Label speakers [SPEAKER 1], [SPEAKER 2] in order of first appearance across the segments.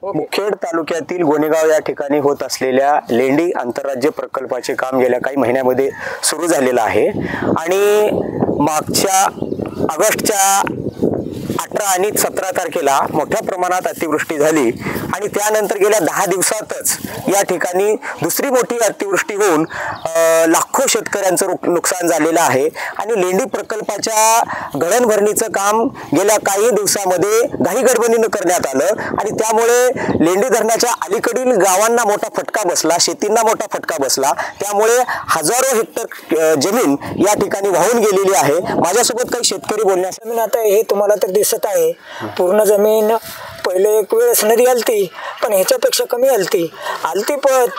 [SPEAKER 1] मुखेड तालुक्यातील गोनेगाव या ठिकाणी होत असलेल्या लेंडी आंतरराज्य प्रकल्पाचे काम गेल्या काही महिन्यामध्ये सुरू झालेलं आहे आणि मागच्या ऑगस्टच्या 18 आणि 17 तारखेला मोठ्या प्रमाणात अतिवृष्टी झाली आणि त्यानंतर गेल्या 10 दिवसातच या ठिकाणी दुसरी मोठी अतिवृष्टी होऊन लाखो शेतकऱ्यांचं नुकसान झालेलं आहे आणि लेंडी प्रकल्पाच्या गळणभरणीचं काम गेल्या काही दिवसामध्ये घाईगडबडीनं करण्यात आलं आणि त्यामुळे लेंडी धरणाच्या अलीकडील गावांना मोठा फटका बसला, शेतींना मोठा फटका बसला। त्यामुळे हजारो हेक्टर जमीन या ठिकाणी वाहून गेलेली आहे। माझ्यासोबत काही शेतकरी बोलण्यासाठी
[SPEAKER 2] आता हे तुम्हाला तर दिसत आहे, पूर्ण जमीन पहिले एक वेळेस नदी आलती पण ह्याच्यापेक्षा कमी आलती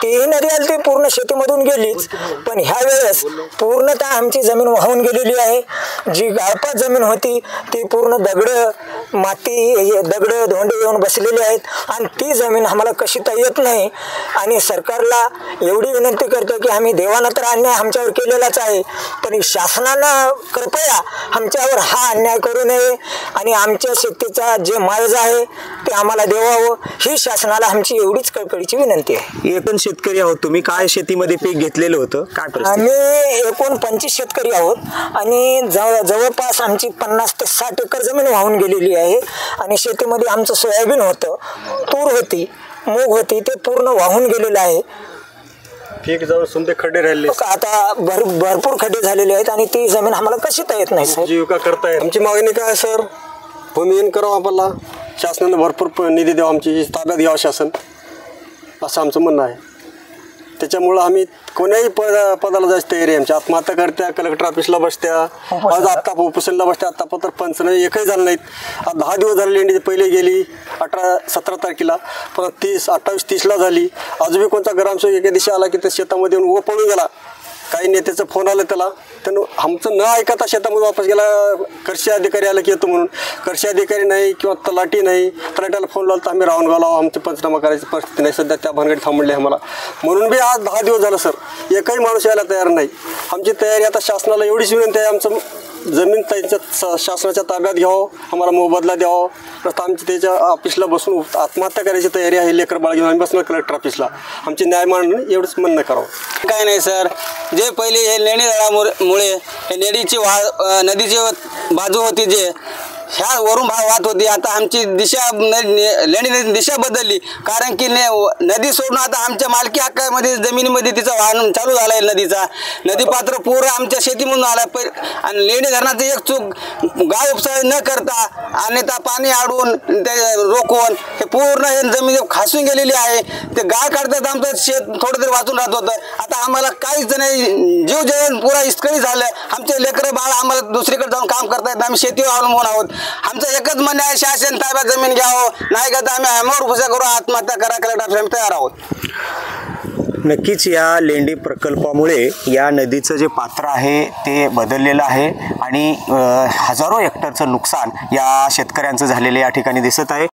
[SPEAKER 2] तीही नदी आलती पूर्ण शेतीमधून गेलीच, पण ह्या वेळेस पूर्णतः आमची जमीन वाहून गेलेली आहे। जी गाळपात जमीन होती ती पूर्ण दगड माती दगड धोंडे येऊन बसलेले आहेत आणि ती जमीन आम्हाला कशीता येत नाही आणि सरकारला एवढी विनंती करतो की आम्ही देवानं तर अन्याय आमच्यावर केलेलाच आहे, पण शासनानं कृपया आमच्यावर हा अन्याय करू नये आणि आमच्या शेतीचा जे माळजा आहे ते आम्हाला देवावं ही शासनाला आमची एवढीच कळकळीची विनंती आहे।
[SPEAKER 1] एकूण शेतकरी आहोत तुम्ही, काय शेतीमध्ये पीक घेतलेलं होतं, काय परिस्थिती?
[SPEAKER 2] आम्ही एकूण 25 शेतकरी आहोत आणि जवळपास आमची 50 ते 60 एकर जमीन वाहून गेलेली आहे आणि शेतीमध्ये आमचं सोयाबीन होतं, तूर होती, मूग होती, ते पूर्ण वाहून गेलेलं आहे।
[SPEAKER 3] पीक जवळ सुंदर खड्डे राहिले,
[SPEAKER 2] आता भरपूर खड्डे झालेले आहेत आणि ती जमीन आम्हाला कशी येत नाही।
[SPEAKER 3] जीविका करतायत। आमची मागणी काय सर, भूमिहीन करावं आपल्याला, शासनाने भरपूर निधी द्यावा, आमची ताब्यात घ्यावं शासन, असं आमचं म्हणणं आहे। त्याच्यामुळं आम्ही कोण्याही पदाला जायची तयारी आहे आमची। आत्महत्या करत्या, कलेक्टर ऑफिसला बसत्या, आज आत्ता उपोषणला बसत्या, आत्तापत्र पंचनामे एकही झालं नाहीत। आज 10 दिवस झाले, लेंडी पहिले गेली 18-17 तारखेला, परत 30, 28, 30ला झाली। अजूनही कोणता ग्रामसेवक एका दिवशी आला की त्या शेतामध्ये येऊन पळून गेला, काही नेत्याचा फोन आला त्यानं आमचं न ऐकता शेतामध्ये वापस गेला। कृषी अधिकारी आला की येतो म्हणून, कृषी अधिकारी नाही किंवा तलाठी नाही, तलाट्याला फोन लावला तर आम्ही राहून गेलो, आमची पंचनामा करायची परिस्थिती नाही सध्या, त्या भानगडीत थांबले आम्हाला। म्हणून बी आज 10 दिवस झालं सर, एकही माणूस यायला तयार नाही। आमची तयारी आता शासनाला एवढीच विनंती आहे, आमचं जमीन त्यांच्या शासनाच्या ताब्यात घ्यावं, आम्हाला मोबदला द्यावा, रस्ता आमची त्याच्या ऑफिसला बसून आत्महत्या करायची तयारी आहे। लेकर बाळ घेऊन आम्ही बसणार कलेक्टर ऑफिसला, आमची न्याय मांडणं एवढंच म्हणणं करावं।
[SPEAKER 4] काय नाही सर, जे पहिले हे लेणी धरणामुळे हे नदीची बाजू होती, जे ह्या वरून वाहत होती, आता आमची दिशा लेणी दिशा बदलली, कारण की नदी सोडून आता आमच्या मालकी हक्कामध्ये जमिनीमध्ये तिचा वाहन चालू झाला आहे। नदी पात्र पूर्ण आमच्या शेतीमधून आला आणि लेणी धरणाचं एक चूक गाव उपसाळी न करता अन्यथा पाणी अडवून ते रोखून हे पूर्ण हे जमीन खासून गेलेली आहे। ते गाळ काढतात आमचं शेत थोडं तरी वाचून राहत होतं, आता आम्हाला काहीच नाही, जीव जवळ पुरा इस्कळी झालं। आमचे लेकरं बाळ आम्हाला दुसरीकडे जाऊन काम करतायत, आम्ही शेतीवर अवलंबून आहोत। आमचं एकच म्हणणं आहे, शासन ताब्यात जमीन घ्यावं, नाही का तर आम्ही आम्हावर भुसा करू, आत्महत्या करा, कलेक्टर आम्ही तयार आहोत।
[SPEAKER 1] नक्कीच या लेंडी प्रकल्पामुळे या नदीचं जे पात्र आहे ते बदललेलं आहे आणि हजारो हेक्टरचं नुकसान या शेतकऱ्यांचं झालेलं या ठिकाणी दिसत आहे।